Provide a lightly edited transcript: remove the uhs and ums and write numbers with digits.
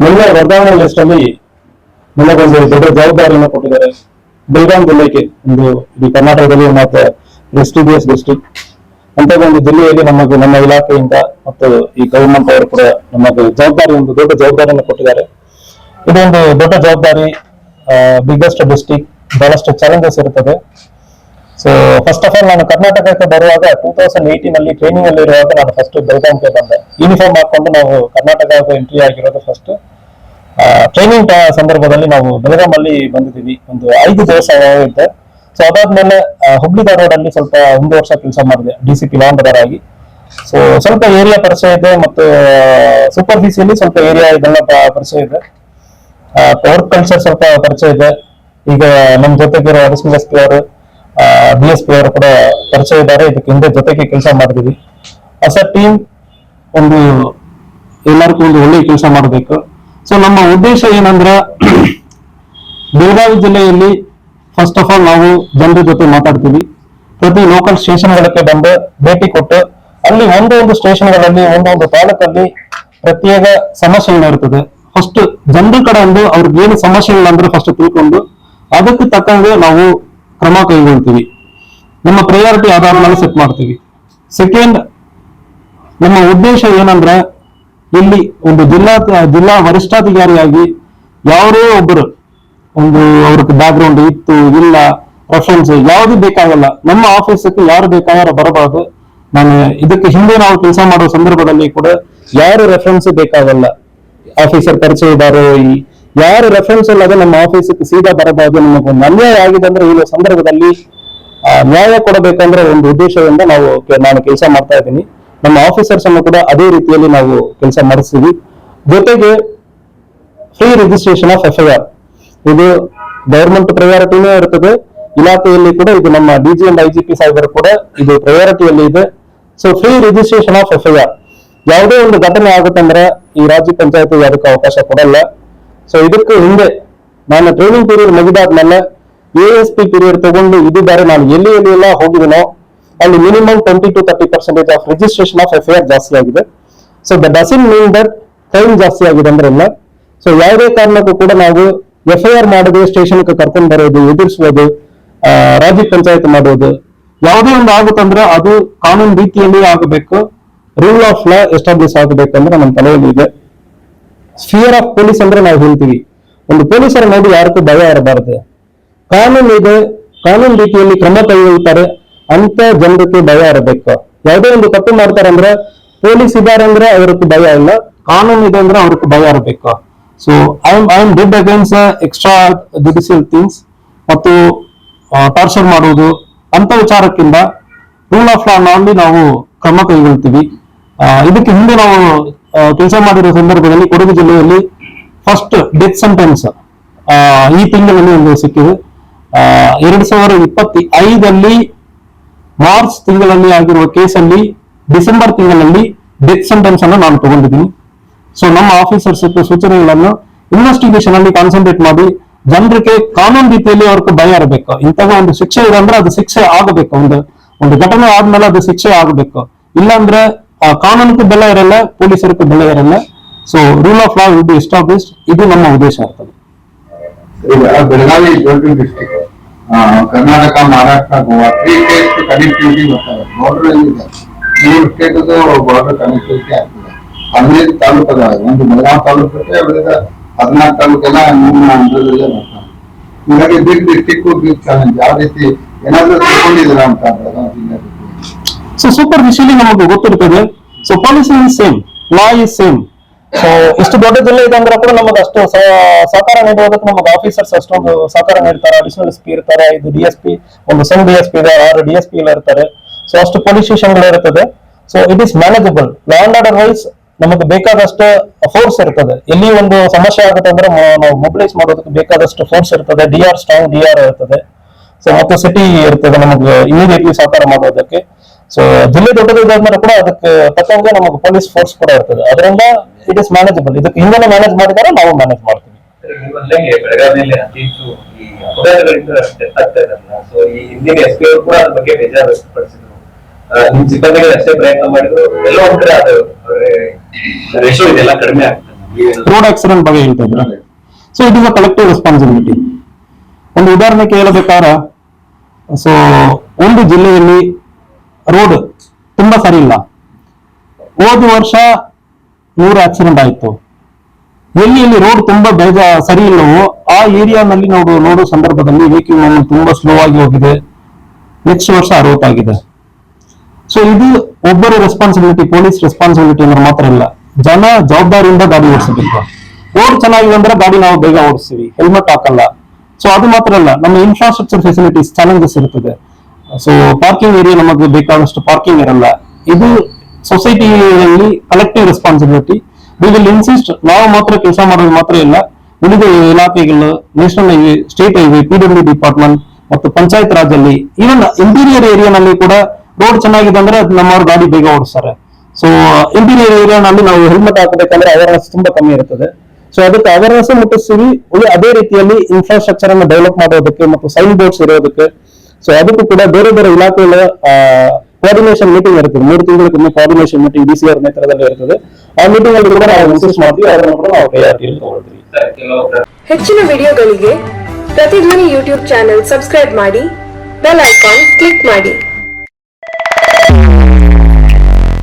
ಮೊನ್ನೆ ವರ್ಗಾವಣೆ ಲಿಸ್ಟ್ ಅಲ್ಲಿ ನನಗೊಂದು ದೊಡ್ಡ ಜವಾಬ್ದಾರಿಯನ್ನು ಕೊಟ್ಟಿದ್ದಾರೆ. ಬೆಳಗಾಂ ಜಿಲ್ಲೆಗೆ ಒಂದು ಇಡೀ ಕರ್ನಾಟಕದಲ್ಲಿ ಮತ್ತೆ ಪ್ರೆಸ್ಟಿಜಿಯಸ್ ಡಿಸ್ಟ್ರಿಕ್ಟ್ ಅಂತ ಒಂದು ಜಿಲ್ಲೆಯಲ್ಲಿ ನಮ್ಮ ಇಲಾಖೆಯಿಂದ ಮತ್ತು ಈ ಗವರ್ಮೆಂಟ್ ಅವರು ಕೂಡ ನಮಗೆ ಒಂದು ದೊಡ್ಡ ಜವಾಬ್ದಾರಿಯನ್ನು ಕೊಟ್ಟಿದ್ದಾರೆ. ಇದೊಂದು ದೊಡ್ಡ ಜವಾಬ್ದಾರಿ, ಬಿಗ್ಗೆಸ್ಟ್ ಡಿಸ್ಟ್ರಿಕ್ಟ್, ಬಹಳಷ್ಟು ಚಾಲೆಂಜಸ್ ಇರುತ್ತದೆ. ಸೊ ಫಸ್ಟ್ ಆಫ್ ಆಲ್ ನಾನು ಕರ್ನಾಟಕಕ್ಕೆ ಬರುವಾಗ 2018 ಅಲ್ಲಿ ಟ್ರೈನಿಂಗ್ ಅಲ್ಲಿ ಇರುವಾಗ ನಾನು ಫಸ್ಟ್ ಬೆಳಗಾಂಗೆ ಬಂದೆ. ಯೂನಿಫಾರ್ಮ್ ಹಾಕೊಂಡು ನಾವು ಕರ್ನಾಟಕಕ್ಕೆ ಎಂಟ್ರಿ ಆಗಿರೋದು ಫಸ್ಟ್. ಟ್ರೈನಿಂಗ್ ಸಂದರ್ಭದಲ್ಲಿ ನಾವು ಬೆಳಗಾಂ ಅಲ್ಲಿ ಬಂದಿದ್ದೀವಿ, ಒಂದು 5 ದಿವಸ ಇದ್ದೆ. ಸೊ ಅದಾದ್ಮೇಲೆ ಹುಬ್ಳಿ ಧಾರವಾಡ ಅಲ್ಲಿ ಸ್ವಲ್ಪ 1 ವರ್ಷ ಕೆಲಸ ಮಾಡಿದೆ DCP ಲಾಂಡರ್ ಆಗಿ. ಸೊ ಸ್ವಲ್ಪ ಏರಿಯಾ ಪರಿಚಯ ಇದೆ ಮತ್ತು ಸೂಪರ್ಫಿಸಿಯಲಿ ಸ್ವಲ್ಪ ಏರಿಯಾ ಇದೆಲ್ಲ ಪರಿಚಯ ಇದೆ. ವರ್ಕ್ ಕಲ್ಚರ್ ಸ್ವಲ್ಪ ಪರಿಚಯ ಇದೆ. ಈಗ ನಮ್ಮ ಜೊತೆಗಿರೋ ಅಡಿಷನಲ್ SP ಅವರು DSP ಅವರು ಕೂಡ ಪರಿಚಯ ಇದ್ದಾರೆ. ಇದಕ್ಕೆ ಹಿಂದೆ ಜೊತೆಗೆ ಕೆಲಸ ಮಾಡಿದೀವಿ. ಹೊಸ ಟೀಮ್ ಒಂದು ಎಲ್ಲರಿಗೂ ಒಂದು ಒಳ್ಳೆ ಕೆಲಸ ಮಾಡಬೇಕು. ಸೊ ನಮ್ಮ ಉದ್ದೇಶ ಏನಂದ್ರೆ ಬೆಳಗಾವಿ ಜಿಲ್ಲೆಯಲ್ಲಿ ಫಸ್ಟ್ ಆಫ್ ಆಲ್ ನಾವು ಜನರ ಜೊತೆ ಮಾತಾಡ್ತೀವಿ. ಪ್ರತಿ ಲೋಕಲ್ ಸ್ಟೇಷನ್ಗಳಿಗೆ ಬಂದು ಭೇಟಿ ಕೊಟ್ಟು ಅಲ್ಲಿ ಒಂದೊಂದು ಸ್ಟೇಷನ್ಗಳಲ್ಲಿ ಒಂದೊಂದು ತಾಲೂಕಲ್ಲಿ ಪ್ರತ್ಯೇಕ ಸಮಸ್ಯೆಗಳಿರ್ತದೆ. ಫಸ್ಟ್ ಜನರ ಕಡೆ ಒಂದು ಅವ್ರಿಗೆ ಏನು ಸಮಸ್ಯೆಗಳಂದ್ರೆ ಫಸ್ಟ್ ತಿಳ್ಕೊಂಡು ಅದಕ್ಕೆ ತಕ್ಕಂಗೆ ನಾವು ಕ್ರಮ ಕೈಗೊಳ್ತೀವಿ. ನಮ್ಮ ಪ್ರಯಾರಿಟಿ ಆಧಾರ ಮೇಲೆ ಸೆಟ್ ಮಾಡ್ತೀವಿ. ಸೆಕೆಂಡ್, ನಮ್ಮ ಉದ್ದೇಶ ಏನಂದ್ರೆ ಇಲ್ಲಿ ಒಂದು ಜಿಲ್ಲಾ ವರಿಷ್ಠಾಧಿಕಾರಿಯಾಗಿ ಯಾರೇ ಒಬ್ಬರು ಒಂದು ಅವ್ರಿಗೆ ಬ್ಯಾಕ್ ಗ್ರೌಂಡ್ ಇತ್ತು ಇಲ್ಲ ರೆಫರೆನ್ಸ್ ಯಾವ್ದು ಬೇಕಾಗಲ್ಲ, ನಮ್ಮ ಆಫೀಸಕ್ಕೆ ಯಾರು ಬೇಕಾದ್ರೆ ಬರಬಾರ್ದು. ನಾನು ಇದಕ್ಕೆ ಹಿಂದೆ ನಾವು ಕೆಲಸ ಮಾಡೋ ಸಂದರ್ಭದಲ್ಲಿ ಕೂಡ ಯಾರು ರೆಫರೆನ್ಸ್ ಬೇಕಾಗಲ್ಲ, ಆಫೀಸರ್ ಪರಿಚಯ ಇದ್ದಾರೋ ಯಾರು ರೆಫರೆನ್ಸ್ ಇಲ್ಲದೆ ನಮ್ಮ ಆಫೀಸಕ್ಕೆ ಸೀದಾ ಬರಬಾರ್ದು. ನಮಗೊಂದು ಅನ್ಯಾಯ ಆಗಿದೆ ಅಂದ್ರೆ ಈ ಸಂದರ್ಭದಲ್ಲಿ ನ್ಯಾಯ ಕೊಡಬೇಕಂದ್ರೆ ಒಂದು ಉದ್ದೇಶದಿಂದ ನಾನು ಕೆಲಸ ಮಾಡ್ತಾ ಇದ್ದೀನಿ. ನಮ್ಮ ಆಫೀಸರ್ಸ್ ಅನ್ನು ಕೂಡ ಅದೇ ರೀತಿಯಲ್ಲಿ ನಾವು ಕೆಲಸ ಮಾಡಿಸ್ತೀವಿ. ಜೊತೆಗೆ ಫ್ರೀ ರಿಜಿಸ್ಟ್ರೇಷನ್ ಆಫ್ FIR ಇದು ಗವರ್ಮೆಂಟ್ ಪ್ರಯಾರಿಟಿನೇ ಇರ್ತದೆ. ಇಲಾಖೆಯಲ್ಲಿ ಕೂಡ ಇದು ನಮ್ಮ DG and IGP ಸಾಹೇಬರು ಕೂಡ ಇದು ಪ್ರಯಾರಿಟಿಯಲ್ಲಿ ಇದೆ. So free registration of FIR ಯಾವುದೇ ಒಂದು ಘಟನೆ ಆಗುತ್ತಂದ್ರೆ ಈ ರಾಜ್ಯ ಪಂಚಾಯತ್ ಅದಕ್ಕೆ ಅವಕಾಶ ಕೊಡಲ್ಲ. ಸೊ ಇದಕ್ಕೆ ಹಿಂದೆ ನಾನು ಟ್ರೈನಿಂಗ್ ಪೀರಿಯಡ್ ಮುಗಿದಾದ್ಮೇಲೆ ASP ಪೀರಿಯಡ್ ತಗೊಂಡು ಇದು ಬಾರಿ ನಾನು ಎಲ್ಲಿ ಎಲ್ಲ ಹೋಗಿದ್ದೀನೋ ಅಲ್ಲಿ minimum 20 to 30% of registration of FIR ಜಾಸ್ತಿ ಆಗಿದೆ. So the doesn't mean that time ಜಾಸ್ತಿ ಆಗಿದೆ ಅಂದ್ರೆ ಇಲ್ಲ. ಸೊ ಯಾವುದೇ ಕಾರಣಕ್ಕೂ ಕೂಡ ನಾವು FIR ಮಾಡೋದು, ಸ್ಟೇಷನ್ಗೆ ಕರ್ಕೊಂಡು ಬರೋದು, ಎದುರಿಸೋದು, ರಾಜ್ಯ ಪಂಚಾಯತ್ ಮಾಡೋದು ಯಾವುದೇ ಒಂದು ಆಗುತ್ತಂದ್ರೆ ಅದು ಕಾನೂನು ರೀತಿಯಲ್ಲಿ ಆಗಬೇಕು. ರೂಲ್ ಆಫ್ ಲಾ ಎಸ್ಟಾಬ್ಲಿಷ್ ಆಗಬೇಕಂದ್ರೆ ನಮ್ಮ ತಲೆಯಲ್ಲಿ ಇದೆ. ಫಿಯರ್ ಆಫ್ ಪೊಲೀಸ್ ಅಂದ್ರೆ ನಾವು ಹೇಳ್ತೀವಿ, ಒಂದು ಪೊಲೀಸರ ನೋಡಿ ಯಾರಿಗೂ ಭಯ ಇರಬಾರದು. ಕಾನೂನು ಇದೆ, ಕಾನೂನು ರೀತಿಯಲ್ಲಿ ಕ್ರಮ ಕೈಗೊಳ್ತಾರೆ ಅಂತ ಜನರಿಗೆ ಭಯ ಇರಬೇಕು. ಯಾವುದೇ ಒಂದು ತಪ್ಪು ಮಾಡ್ತಾರೆ ಅಂದ್ರೆ ಪೊಲೀಸ್ ಇದ್ದಾರೆ ಅಂದ್ರೆ ಅವ್ರಿಗೆ ಭಯ ಇಲ್ಲ, ಕಾನೂನು ಇದೆ ಅಂದ್ರೆ ಅವ್ರಿಗೆ ಭಯ ಇರಬೇಕು. So I am dead against extra judicial things ಮತ್ತು ಟಾರ್ಚರ್ ಮಾಡುವುದು ಅಂತ ವಿಚಾರಕ್ಕಿಂತ ರೂಲ್ ಆಫ್ ಲಾ ನಲ್ಲಿ ನಾವು ಕ್ರಮ ಕೈಗೊಳ್ತೀವಿ. ಇದಕ್ಕೆ ಹಿಂದೆ ನಾವು ಕೆಲಸ ಮಾಡಿರೋ ಸಂದರ್ಭದಲ್ಲಿ ಕೊಡಗು ಜಿಲ್ಲೆಯಲ್ಲಿ ಫಸ್ಟ್ ಡೆತ್ ಸೆಂಟೆನ್ಸ್ ಈ ತಿಂಗಳಲ್ಲಿ ಒಂದು ಸಿಕ್ಕಿದೆ. 2025 ಮಾರ್ಚ್ ತಿಂಗಳಲ್ಲಿ ಆಗಿರುವ ಕೇಸಲ್ಲಿ ಡಿಸೆಂಬರ್ ತಿಂಗಳಲ್ಲಿ ಡೆತ್ ಸೆಂಟೆನ್ಸ್ ಅನ್ನು ನಾನು ತಗೊಂಡಿದ್ದೀನಿ. ಸೊ ನಮ್ಮ ಆಫೀಸರ್ಸ್ ಸೂಚನೆಗಳನ್ನು ಇನ್ವೆಸ್ಟಿಗೇಷನ್ ಅಲ್ಲಿ ಕಾನ್ಸಂಟ್ರೇಟ್ ಮಾಡಿ ಜನರಿಗೆ ಕಾನೂನು ರೀತಿಯಲ್ಲಿ ಅವ್ರಿಗೆ ಭಯ ಇರಬೇಕು. ಇಂತಹ ಒಂದು ಶಿಕ್ಷೆ ಇದೆ ಅಂದ್ರೆ ಅದು ಶಿಕ್ಷೆ ಆಗಬೇಕು. ಒಂದು ಘಟನೆ ಆದ್ಮೇಲೆ ಅದು ಶಿಕ್ಷೆ ಆಗಬೇಕು. ಇಲ್ಲಾಂದ್ರೆ ಕಾನೂನಿಗೂ ಬೆಲೆ ಇರಲ್ಲ, ಪೊಲೀಸರಿಗೂ ಬೆಲೆ ಇರಲ್ಲ. So rule of law will be established. ಇದು ನಮ್ಮ ಉದ್ದೇಶ ಇರ್ತದೆ. Belagavi district Karnataka, Maharashtra, Goa 3 state connectivity ಬರ್ತದೆ. ಬಾರ್ಡರ್ ಅಲ್ಲಿ ಇದೆ, 3 ಸ್ಟೇಟ್ ಬಾರ್ಡರ್ ಕನೆಕ್ಟಿವಿಟಿ ಆಗ್ತದೆ. 15 ತಾಲೂಕು ಅದಾವೆ. ಒಂದು ಬೆಳಗಾವಿ ತಾಲೂಕು ಬಿಟ್ಟರೆ ಉಳಿದ 14 ತಾಲೂಕೆಲ್ಲ ನಿಮ್ಮ ಅಂಡರದಲ್ಲೇ ಬರ್ತದೆ. ಹೀಗಾಗಿ ಬಿಗ್ ಡಿಸ್ಟ್ರಿಕ್ಟ್ ಬಿಗ್ ಚಾಲೆಂಜ್. ಯಾವ ರೀತಿ ಏನಾದ್ರೂ ತಿಳ್ಕೊಂಡಿದ್ದೀರ ಅಂತ ಬೆಳಗಾವಿ ಜಿಲ್ಲೆ? ಸೊ ಸೂಪರ್ಫಿಷಿಯಲಿ ನಮಗೆ ಗೊತ್ತಿರ್ತದೆ. So policy is same, law is same. So ಇಷ್ಟು ದೊಡ್ಡ ಜಿಲ್ಲೆ ಇದೆ ಅಂದ್ರೆ ಕೂಡ ನಮಗೆ ಅಷ್ಟು ಸಹಕಾರ ನೀಡುವುದಕ್ಕೆ ನಮಗೆ ಆಫೀಸರ್ಸ್ ಅಷ್ಟೊಂದು ಸಹಕಾರ ನೀಡ್ತಾರೆ. ಅಡಿಷನಲ್ SP ಇರ್ತಾರೆ, ಇದು DSP, ಒಂದು ಸಣ್ಣ DSP ಇದೆ, 6 DSP ಇರ್ತಾರೆ. ಸೊ ಅಷ್ಟು ಪೊಲೀಸ್ ಸ್ಟೇಷನ್ಗಳು ಇರ್ತದೆ. So it is manageable. Law and order wise ನಮಗೆ ಬೇಕಾದಷ್ಟು ಫೋರ್ಸ್ ಇರ್ತದೆ. ಎಲ್ಲಿ ಒಂದು ಸಮಸ್ಯೆ ಆಗುತ್ತೆ ಅಂದ್ರೆ ನಾವು ಮೊಬಿಲೈಸ್ ಮಾಡೋದಕ್ಕೆ ಬೇಕಾದಷ್ಟು ಫೋರ್ಸ್ ಇರ್ತದೆ. ಸ್ಟ್ರಾಂಗ್ DR ಇರ್ತದೆ. ಸೊ ಮತ್ತು ಸಿಟಿ ಇರ್ತದೆ ನಮಗೆ ಇಮಿಡಿಯೇಟ್ಲಿ ಸಹಕಾರ ಮಾಡೋದಕ್ಕೆ. ಸೊ ಜಿಲ್ಲೆ ದೊಡ್ಡದಾದ್ಮೇಲೆ ಕೂಡ ಅದಕ್ಕೆ ತಕ್ಕಂಗೆ ನಮಗೆ ಪೊಲೀಸ್ ಫೋರ್ಸ್ ಕೂಡ ಇರ್ತದೆ. ಅದರಿಂದ ಇಟ್ ಇಸ್ ಮ್ಯಾನೇಜಬಲ್. ಇದಕ್ಕೆ ಹಿಂದೆ ಮ್ಯಾನೇಜ್ ಮಾಡಿದರೆ ನಾವು ಮ್ಯಾನೇಜ್ ಮಾಡ್ತೀವಿ. ಬೆಳಗಾವಿಯಲ್ಲಿ ಅತಿ ಹೆಚ್ಚು ಈ ಅಪರಾಧಗಳಿಂದ ಆಗ್ತಾ ಇರಲ್ಲ. ಸೊ ಈ ಹಿಂದಿನ SP ಅವರು ಕೂಡ ಅದ್ರ ಬಗ್ಗೆ ಬೇಜಾರು ವ್ಯಕ್ತಪಡಿಸಿದ್ರು. ನಿಮ್ ಸಿಬ್ಬಂದಿಗೆ ಅಷ್ಟೇ ಪ್ರಯತ್ನ ಮಾಡಿದ್ರು ಎಲ್ಲ ಒಂದ್ ಕಡೆ ಅದು ರೇಷೋ ಇದೆಲ್ಲ ಕಡಿಮೆ ಆಗ್ತದೆ. ರೋಡ್ ಆಕ್ಸಿಡೆಂಟ್ ಬಗ್ಗೆ ಹೇಳ್ತಾ ಇದ್ರ. So it is a collective responsibility. ಒಂದು ಉದಾಹರಣೆ ಕೇಳಬೇಕಾದ್ರೆ, ಸೊ ಒಂದು ಜಿಲ್ಲೆಯಲ್ಲಿ ರೋಡ್ ತುಂಬಾ ಸರಿ ಇಲ್ಲ. ಹೋದ ವರ್ಷ 100 ಆಕ್ಸಿಡೆಂಟ್ ಆಯ್ತು. ಎಲ್ಲಿ ರೋಡ್ ತುಂಬಾ ಸರಿ ಇಲ್ಲವೋ ಆ ಏರಿಯಾನಲ್ಲಿ ನೋಡೋ ಸಂದರ್ಭದಲ್ಲಿ ವೆಹಿಕಲ್ ಮೂವ್ಮೆಂಟ್ ತುಂಬಾ ಸ್ಲೋ ಆಗಿ ಹೋಗಿದೆ. ನೆಕ್ಸ್ಟ್ ವರ್ಷ 60 ಆಗಿದೆ. ಸೊ ಇದು ಒಬ್ಬರ ರೆಸ್ಪಾನ್ಸಿಬಿಲಿಟಿ, ಪೊಲೀಸ್ ರೆಸ್ಪಾನ್ಸಿಬಿಲಿಟಿ ಅಂದ್ರೆ ಮಾತ್ರ ಇಲ್ಲ, ಜನ ಜವಾಬ್ದಾರಿಯಿಂದ ಗಾಡಿ ಓಡಿಸಬೇಕು. ರೋಡ್ ಚೆನ್ನಾಗಿದೆ ಅಂದ್ರೆ ಗಾಡಿ ನಾವು ಬೇಗ ಓಡಿಸ್ತೀವಿ, ಹೆಲ್ಮೆಟ್ ಹಾಕಲ್ಲ. ಸೊ ಅದು ಮಾತ್ರ ಅಲ್ಲ, ನಮ್ಮ ಇನ್ಫ್ರಾಸ್ಟ್ರಕ್ಚರ್ ಫೆಸಿಲಿಟೀಸ್ ಚಾಲೆಂಜಸ್ ಇರ್ತದೆ. ಸೊ ಪಾರ್ಕಿಂಗ್ ಏರಿಯಾ ನಮಗೆ ಬೇಕಾದಷ್ಟು ಪಾರ್ಕಿಂಗ್ ಇರಲ್ಲ. ಇದು ಸೊಸೈಟಿಯಲ್ಲಿ collective responsibility. We will insist. ನಾವು ಮಾತ್ರ ಕೆಲಸ ಮಾಡೋದು ಮಾತ್ರ ಇಲ್ಲ, ಉಳಿದ ಇಲಾಖೆಗಳು, national highway, state highway, PWD department ಮತ್ತು ಪಂಚಾಯತ್ ರಾಜ್ ಅಲ್ಲಿ, ಈವನ್ ಇಂಟೀರಿಯರ್ ಏರಿಯಾನಲ್ಲಿ ಕೂಡ ರೋಡ್ ಚೆನ್ನಾಗಿದೆ ಅಂದ್ರೆ ನಮ್ಮವ್ರ ಗಾಡಿ ಬೇಗ ಓಡಿಸ್ತಾರೆ. ಸೊ ಇಂಟೀರಿಯರ್ ಏರಿಯಾನಲ್ಲಿ ನಾವು ಹೆಲ್ಮೆಟ್ ಹಾಕಬೇಕಂದ್ರೆ ಅವೇರ್ನೆಸ್ ತುಂಬಾ ಕಮ್ಮಿ ಇರ್ತದೆ. ಸೊ ಅದಕ್ಕೆ ಅವೇರ್ನೆಸ್ ಮುಟ್ಟಿಸ್ತೀವಿ. ಅದೇ ರೀತಿಯಲ್ಲಿ ಇನ್ಫ್ರಾಸ್ಟ್ರಕ್ಚರ್ ಅನ್ನು ಡೆವಲಪ್ ಮಾಡೋದಕ್ಕೆ ಮತ್ತು ಸೈನ್ ಬೋರ್ಡ್ಸ್ ಇರೋದಕ್ಕೆ, ಸೊ ಅದಕ್ಕೂ ಕೂಡ ಬೇರೆ ಬೇರೆ ಇಲಾಖೆಗಳ ಕೋಆರ್ಡಿನೇಷನ್ ಮೀಟಿಂಗ್ ಇರ್ತದೆ. 3 ತಿಂಗಳಿಗೊಮ್ಮೆ ಕೋಆರ್ಡಿನೇಷನ್ ಮೀಟಿಂಗ್ DCR ನೇತೃತ್ವದಲ್ಲಿ ಇರ್ತದೆ. ಆ ಮೀಟಿಂಗ್ ಅಲ್ಲಿ ಕೂಡ ನಾವು ಇನ್ಸಿಸ್ಟ್ ಮಾಡ್ತೀವಿ, ಅದನ್ನು ಕೂಡ ನಾವು ಕೈಯಾರಿಯಲ್ಲಿ ತಗೊಳ್ತೀವಿ. ಹೆಚ್ಚಿನ ವಿಡಿಯೋಗಳಿಗೆ ಪ್ರತಿಧ್ವನಿ ಯೂಟ್ಯೂಬ್ ಚಾನೆಲ್ ಸಬ್ಸ್ಕ್ರೈಬ್ ಮಾಡಿ, ಬೆಲ್ ಐಕಾನ್ ಕ್ಲಿಕ್ ಮಾಡಿ.